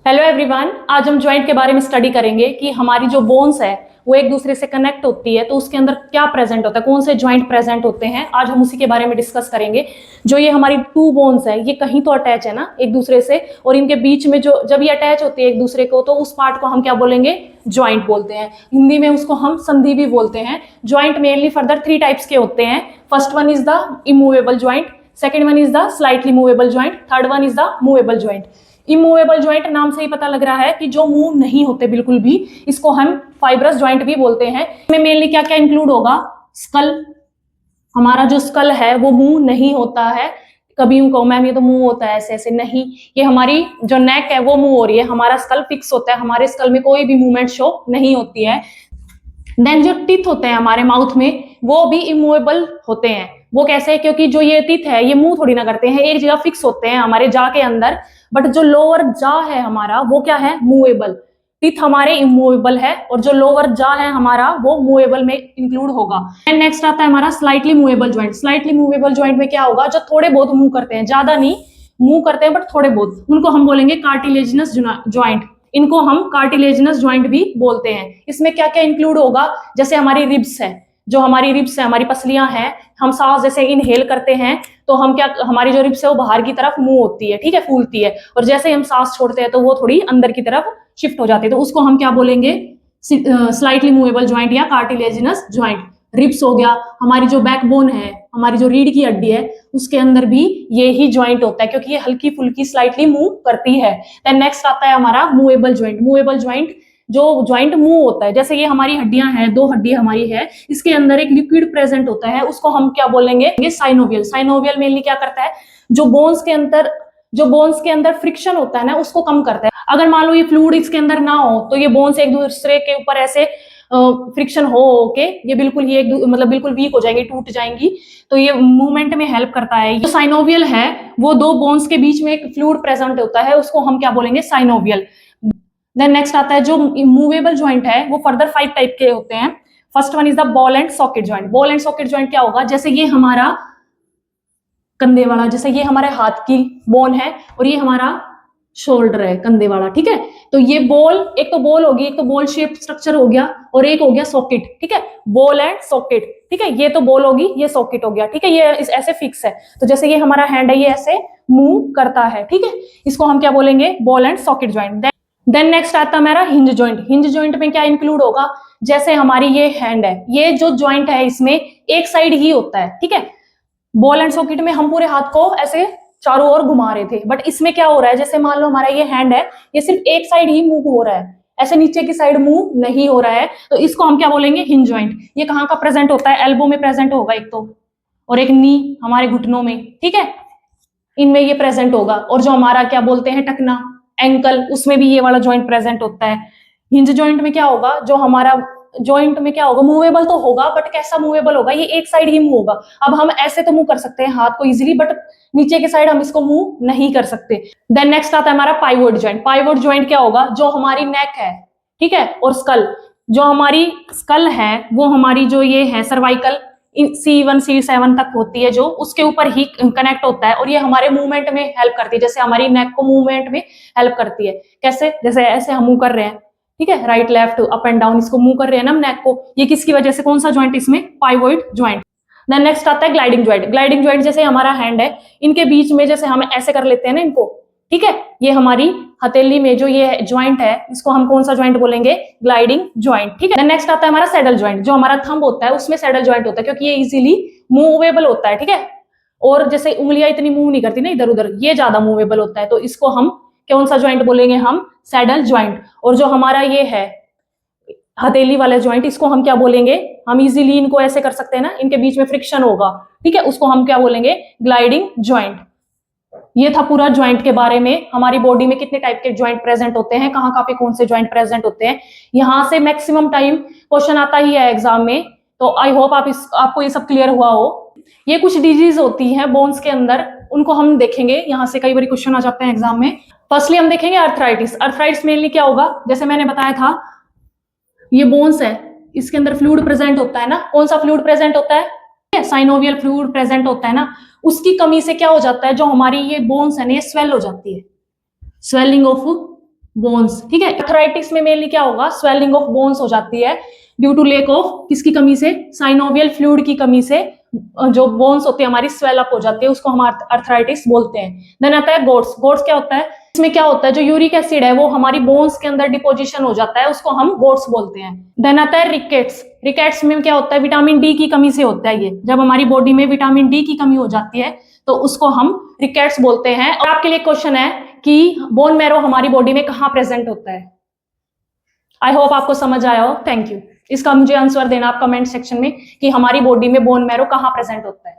Hello everyone, आज हम joint के बारे में स्टडी करेंगे कि हमारी जो बोन्स है वो एक दूसरे से कनेक्ट होती है तो उसके अंदर क्या प्रेजेंट होता है, कौन से ज्वाइंट प्रेजेंट होते हैं। आज हम उसी के बारे में डिस्कस करेंगे। जो ये हमारी टू बोन्स है ये कहीं तो अटैच है ना एक दूसरे से, और इनके बीच में जो जब ये अटैच होती है एक दूसरे को तो उस पार्ट को हम क्या बोलेंगे, ज्वाइंट बोलते हैं। हिंदी में उसको हम संधि भी बोलते हैं। ज्वाइंट मेनली फर्दर 3 टाइप्स के होते हैं। First one is the immovable joint, second one is the slightly movable joint, third one is the movable joint. Immovable joint नाम से ही पता लग रहा है कि जो मूव नहीं होते बिल्कुल भी, इसको हम फाइब्रस ज्वाइंट भी बोलते हैं। इसमें मेनली क्या क्या इंक्लूड होगा, स्कल, हमारा जो स्कल है वो मूव नहीं होता है। कभी यूं कहो मैम ये तो मूव होता है, ऐसे ऐसे नहीं, ये हमारी जो नेक है वो मूव हो रही है, हमारा स्कल फिक्स होता है, हमारे स्कल में कोई भी मूवमेंट शो नहीं होती है। देन जो टीथ होते हैं हमारे माउथ में वो भी इमूवेबल होते हैं। वो कैसे, क्योंकि जो ये टीथ है ये मूव थोड़ी ना करते हैं, एक जगह फिक्स होते हैं हमारे जा के अंदर। बट जो लोअर जा है हमारा वो क्या है, मूवेबल। टीथ हमारे इमूवेबल है और जो लोअर जा है हमारा वो मूवेबल में इंक्लूड होगा। एंड नेक्स्ट आता है हमारा slightly movable joint. Slightly movable joint में क्या होगा, जो थोड़े बहुत मूव करते हैं, ज्यादा नहीं मूव करते हैं बट थोड़े बहुत, उनको हम बोलेंगे कार्टिलेजिनस ज्वाइंट। इनको हम कार्टिलेजिनस ज्वाइंट भी बोलते हैं। इसमें क्या क्या इंक्लूड होगा, जैसे हमारी रिब्स है, जो हमारी रिब्स है, हमारी पसलियां हैं, हम सांस जैसे इनहेल करते हैं तो हम क्या, हमारी जो रिब्स है वो बाहर की तरफ मूव होती है, ठीक है, फूलती है, और जैसे ही हम सांस छोड़ते हैं तो वो थोड़ी अंदर की तरफ शिफ्ट हो जाती है, तो उसको हम क्या बोलेंगे, स्लाइटली मूवेबल ज्वाइंट या कार्टिलेजिनस ज्वाइंट। रिब्स हो गया, हमारी जो बैकबोन है, हमारी जो रीढ़ की हड्डी है, उसके अंदर भी ये ही ज्वाइंट होता है क्योंकि ये हल्की फुल्की स्लाइटली मूव करती है। देन नेक्स्ट आता है हमारा मूवेबल ज्वाइंट। मूवेबल ज्वाइंट, जो ज्वाइंट मूव होता है, जैसे ये हमारी हड्डियां हैं, 2 हड्डियां हमारी है, इसके अंदर एक लिक्विड प्रेजेंट होता है, उसको हम क्या बोलेंगे, साइनोवियल। साइनोवियल मेनली क्या करता है, जो बोन्स के अंदर फ्रिक्शन होता है ना उसको कम करता है। अगर मान लो ये फ्लूइड इसके अंदर ना हो तो ये बोन्स एक दूसरे के ऊपर ऐसे फ्रिक्शन हो के ये बिल्कुल ही मतलब बिल्कुल वीक हो जाएंगी, टूट जाएंगी, तो ये मूवमेंट में हेल्प करता है। जो साइनोवियल है वो 2 बोन्स के बीच में एक फ्लूइड प्रेजेंट होता है, उसको हम क्या बोलेंगे, साइनोवियल। देन नेक्स्ट आता है जो मूवेबल ज्वाइंट है वो फर्दर 5 टाइप के होते हैं। First one is the ball and socket joint. Ball and socket joint क्या होगा, जैसे ये हमारा कंधे वाला, जैसे ये हमारे हाथ की बोन है और ये हमारा शोल्डर है कंधे वाला, ठीक है, तो ये बॉल, एक तो बॉल होगी, एक तो बॉल शेप स्ट्रक्चर हो गया और एक हो गया सॉकेट, ठीक है, बॉल एंड सॉकेट, ठीक है, ये तो बॉल होगी, ये सॉकेट हो गया, ठीक है, ये ऐसे फिक्स है, तो जैसे ये हमारा हैंड है ये ऐसे मूव करता है, ठीक है, इसको हम क्या बोलेंगे, ball and socket joint. Then next आता है हमारा हिंज ज्वाइंट। हिंज ज्वाइंट में क्या इंक्लूड होगा, जैसे हमारी ये हैंड है, ये जो ज्वाइंट है इसमें एक साइड ही होता है, ठीक है, बॉल एंड सॉकेट में हम पूरे हाथ को ऐसे चारों ओर घुमा रहे थे, बट इसमें क्या हो रहा है, जैसे मान लो हमारा ये हैंड है, ये सिर्फ एक साइड ही मूव हो रहा है, ऐसे नीचे की साइड मूव नहीं हो रहा है, तो इसको हम क्या बोलेंगे, हिंज ज्वाइंट। ये कहाँ का प्रेजेंट होता है, एल्बो में प्रेजेंट होगा एक तो, और एक नी हमारे घुटनों में, ठीक है, इनमें ये प्रेजेंट होगा। और जो हमारा क्या बोलते हैं टकना, एंकल, उसमें भी ये वाला ज्वाइंट प्रेजेंट होता है। हिंज ज्वाइंट में क्या होगा, जो हमारा ज्वाइंट में क्या होगा, मूवेबल तो होगा बट कैसा मूवेबल होगा, ये एक साइड ही मूव होगा। अब हम ऐसे तो मूव कर सकते हैं हाथ को इजीली, बट नीचे की साइड हम इसको मूव नहीं कर सकते। देन नेक्स्ट आता है हमारा पाइवोट ज्वाइंट। पाइवोट ज्वाइंट क्या होगा, जो हमारी नेक है, ठीक है, और स्कल, जो हमारी स्कल है वो हमारी जो ये है सर्वाइकल C1 C7 तक होती है, जो उसके ऊपर ही कनेक्ट होता है और ये हमारे मूवमेंट में हेल्प करती है, जैसे हमारी नेक को मूवमेंट में हेल्प करती है। कैसे, जैसे ऐसे हम मूव कर रहे हैं, ठीक है, right left up and down, इसको मूव कर रहे हैं ना हम नेक को, ये किसकी वजह से, कौन सा ज्वाइंट, इसमें पाइवोट ज्वाइंट। देन नेक्स्ट आता है ग्लाइडिंग ज्वाइंट। ग्लाइडिंग ज्वाइंट जैसे हमारा हैंड है, इनके बीच में जैसे हम ऐसे कर लेते हैं ना इनको, ठीक है, ये हमारी हथेली में जो ये ज्वाइंट है इसको हम कौन सा ज्वाइंट बोलेंगे, ग्लाइडिंग ज्वाइंट, ठीक है। नेक्स्ट आता है हमारा सैडल ज्वाइंट। जो हमारा थंब होता है उसमें सैडल ज्वाइंट होता है क्योंकि ये इजीली मूवेबल होता है, ठीक है, और जैसे उंगलियां इतनी मूव नहीं करती ना इधर उधर, ये ज्यादा मूवेबल होता है, तो इसको हम कौन सा ज्वाइंट बोलेंगे, हम सैडल ज्वाइंट। और जो हमारा ये है हथेली वाले ज्वाइंट, इसको हम क्या बोलेंगे, हम इजीली इनको ऐसे कर सकते हैं ना, इनके बीच में फ्रिक्शन होगा, ठीक है, उसको हम क्या बोलेंगे, ग्लाइडिंग ज्वाइंट। ये था पूरा ज्वाइंट के बारे में। हमारी बॉडी में कितने टाइप के ज्वाइंट प्रेजेंट होते हैं, कहाँ पे कौन से ज्वाइंट प्रेजेंट होते हैं, यहाँ से मैक्सिमम टाइम क्वेश्चन आता ही है एग्जाम में, तो आई होप आपको ये सब क्लियर हुआ हो। ये कुछ डिजीज होती है बोन्स के अंदर, उनको हम देखेंगे, यहाँ से कई बार क्वेश्चन आ जाते हैं एग्जाम में। फर्स्टली हम देखेंगे अर्थराइटिस। अर्थराइटिस मेनली क्या होगा, जैसे मैंने बताया था, ये बोन्स है, इसके अंदर फ्लूइड प्रेजेंट होता है ना, कौन सा फ्लूइड प्रेजेंट होता है, साइनोवियल फ्लूइड प्रेजेंट होता है ना, उसकी कमी से क्या हो जाता है, जो हमारी ये बोन्स है ना ये स्वेल हो जाती है, स्वेलिंग ऑफ बोन्स, ठीक है। आर्थराइटिस में मेनली क्या होगा, स्वेलिंग ऑफ बोन्स हो जाती है ड्यू टू लेक ऑफ किसकी कमी से, साइनोवियल फ्लूइड की कमी से जो बोन्स होती है हमारी स्वेल अप हो जाती है, उसको हम आर्थराइटिस बोलते हैं। देन आता है गोट्स। गोट्स क्या होता है, इसमें क्या होता है, जो यूरिक एसिड है वो हमारी बोन्स के अंदर डिपोजिशन हो जाता है, उसको हम गोट्स बोलते हैं। देन आता है रिकेट्स। रिकेट्स में क्या होता है, विटामिन डी की कमी से होता है ये, जब हमारी बॉडी में विटामिन डी की कमी हो जाती है तो उसको हम रिकेट्स बोलते हैं। और आपके लिए क्वेश्चन है कि बोन मैरो हमारी बॉडी में कहाँ प्रेजेंट होता है। आई होप आपको समझ आया हो। Thank you. इसका मुझे आंसर देना आप कमेंट सेक्शन में कि हमारी बॉडी में बोन मैरो कहाँ प्रेजेंट होता है।